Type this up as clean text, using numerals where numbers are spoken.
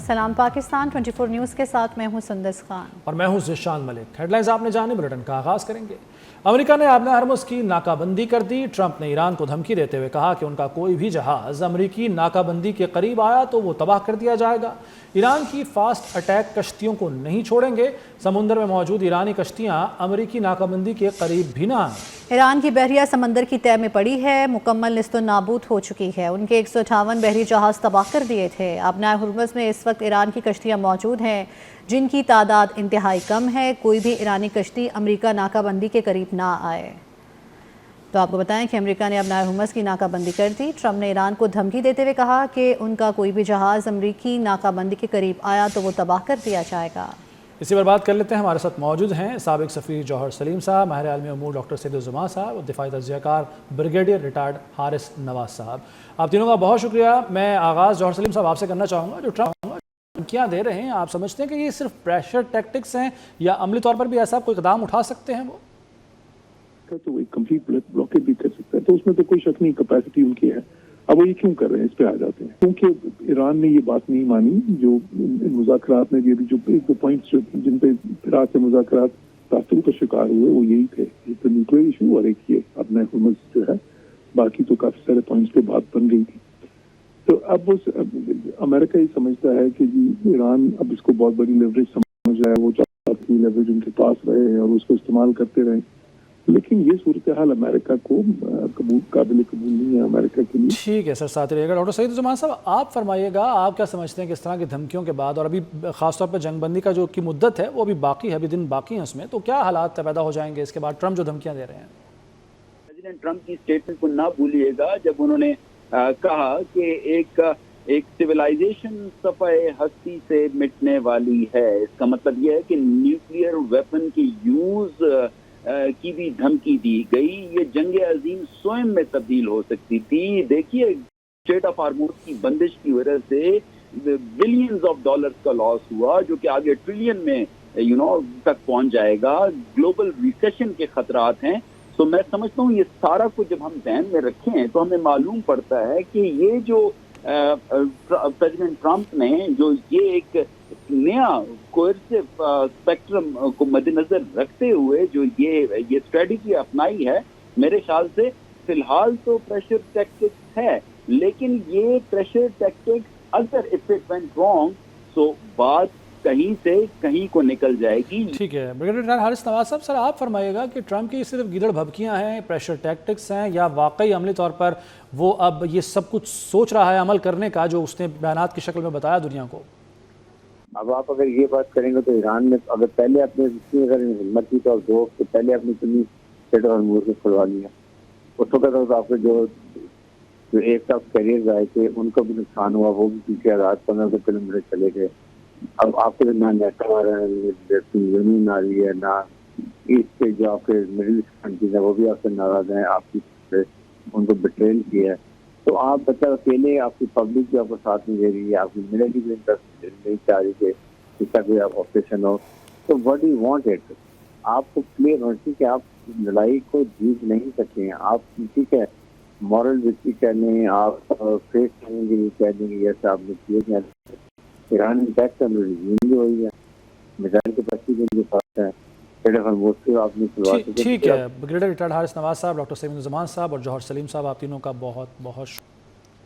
सलाम पाकिस्तान 24 न्यूज़ के साथ मैं हूं सुंदस खान और मैं हूं ज़िशान मलिक। हेडलाइंस आपने जाने, बुलेटिन का आगाज़ करेंगे। अमेरिका ने आबना हरमुज़ की नाकाबंदी कर दी। ट्रंप ने ईरान को धमकी देते हुए कहा कि उनका कोई भी जहाज़ अमेरिकी नाकाबंदी के करीब आया तो वो तबाह कर दिया जाएगा। ईरान की फास्ट अटैक कश्तियों को नहीं छोड़ेंगे। समुंदर में मौजूद ईरानी कश्तियाँ अमेरिकी नाकाबंदी के करीब भी ना आएं। ईरान की बहरिया समंदर की तह में पड़ी है, मुकम्मल निस्तो नाबूद हो चुकी है। उनके 158 बहरी जहाज़ तबाह कर दिए थे। आबना हरमुज़ में इस वक्त ईरान की कश्तियाँ मौजूद हैं जिनकी तादाद इंतहाई कम है। कोई भी ईरानी कश्ती अमेरिका नाकाबंदी के करीब ना आए। तो आपको बताएं कि अमेरिका ने आबना हरमुज़ की नाकाबंदी कर दी। ट्रंप ने ईरान को धमकी देते हुए कहा कि उनका कोई भी जहाज़ अमेरिकी नाकाबंदी के करीब आया तो वो तबाह कर दिया जाएगा। इसी पर बात कर लेते हैं। हमारे साथ मौजूद हैं साबिक सफ़ीर जौहर सलीम साहब, माहिर आलमी उमूर डॉक्टर सैयद-उज़्ज़मा साहब और दिफाई तज़कियाकार ब्रिगेडियर रिटायर्ड हारिस नवाज साहब। आप तीनों का बहुत शुक्रिया। मैं आगाज़ जौहर सलीम साहब आपसे करना चाहूँगा। जो ट्रंप धमकियाँ दे रहे हैं, आप समझते हैं कि ये सिर्फ प्रेशर टैक्टिक्स हैं या अमली तौर पर भी ऐसा कोई इक़दाम उठा सकते हैं? वो तो एक कंप्लीट ब्लॉकेज भी कर सकता है, तो उसमें तो कोई शक नहीं, कैपेसिटी उनकी है। अब वो ये क्यों कर रहे हैं, इस पे आ जाते हैं। क्योंकि ईरान ने ये बात नहीं मानी जो मुज़ाकरात में भी जो पॉइंट्स जिन पे फिराक से मुज़ाकरात तासुर का शिकार हुए वो यही थे, एक तो न्यूक्लियर इशू और एक ये अपना हुकूमत जो है। बाकी तो काफी सारे पॉइंट्स पे बात बन गई थी। तो अब अमेरिका ये समझता है कि जी ईरान अब इसको बहुत बड़ी लेवरेज समझ रहा है, वो चाहता है लेवरेज उनके पास रहे हैं और उसको इस्तेमाल करते रहे। लेकिन ये सूरत हाल अमेरिका को काबिल कबूल नहीं है अमेरिका के लिए। ठीक है सर, साथ रहिएगा। डॉक्टर सैयद-उज़्ज़मा साहब, आप फरमाइएगा, आप क्या समझते हैं कि इस तरह की धमकियों के बाद और अभी खासतौर पर जंगबंदी का जो की मुद्दत है वो अभी बाकी है, अभी दिन बाकी हैं उसमें, तो क्या हालात पैदा हो जाएंगे इसके बाद ट्रंप जो धमकियाँ दे रहे हैं? प्रेसिडेंट ट्रंप की स्टेटमेंट को ना भूलिएगा जब उन्होंने कहा कि एक सिविलाइजेशन सफ़े हस्ती से मिटने वाली है। इसका मतलब यह है कि न्यूक्लियर वेपन की यूज की भी धमकी दी गई। ये जंग अजीम स्वयं में तब्दील हो सकती थी। देखिए, स्ट्रेट ऑफ हॉर्मुज़ की बंदिश की वजह से बिलियंस ऑफ डॉलर्स का लॉस हुआ जो कि आगे ट्रिलियन में तक पहुंच जाएगा। ग्लोबल रिसेशन के खतरात हैं। तो मैं समझता हूँ ये सारा कुछ जब हम ध्यान में रखें तो हमें मालूम पड़ता है कि ये जो प्रेसिडेंट ट्रंप ने जो ये एक नया कोएर्सिव स्पेक्ट्रम को मद्देनजर रखते हुए जो ये स्ट्रेटजी अपनाई है, मेरे ख्याल से फिलहाल तो प्रेशर टैक्टिक्स है, लेकिन ये प्रेशर टैक्टिक्स अगर इफ इट वेंट रॉन्ग तो बात कहीं से कहीं को निकल जाएगी। ठीक है, ब्रिगेडियर हारिस नवाज साहब, सर आप फरमाइएगा कि ट्रंप की सिर्फ गीदड़ भभकियाँ हैं, प्रेशर टैक्टिक्स हैं, या वाकई अमली तौर पर वो अब ये सब कुछ सोच रहा है अमल करने का जो उसने बयानात की शक्ल में बताया दुनिया को? अब आप अगर ये बात करेंगे तो ईरान ने अगर पहले अपने अगर हिम्मत की तो दो तो पहले अपनी सुनी स्टेट और मूर को खुलवा लिया। उस वक्त आपके जो एक साथ कैरियर आए थे उनको भी नुकसान हुआ, वो भी पीछे आजाद 15 किलोमीटर चले गए। अब आपके ना जमीन आ रही है, ना ईस्ट के जो आपके मिडिल ईस्ट कंट्रीज है वो भी आपसे नाराज हैं, आपकी उनको बिट्रेल किया है। तो आप बच्चा अकेले आपकी पब्लिक भी आपको साथ नहीं दे रही है, आपकी मिलिट्री भी इंटरेस्ट नहीं चाह रही है इसका कोई आप ऑपरेशन हो। तो व्हाट यू वांट इट, आपको क्लियर होना चाहिए कि आप लड़ाई को जीत नहीं सकते हैं। आप ठीक है मॉरल विक्ट्री कह लें, आप फेस करने के लिए कह देंगे जैसे आपने किए। ईरान इम्पैक्ट भी हुई है, मिसाइल के पास भी पास है। ठीक है, ब्रिगेडियर रिटायर्ड हारिस नवाज साहब, डॉक्टर सैयद-उज़्ज़मा साहब और जौहर सलीम साहब, आप तीनों का बहुत बहुत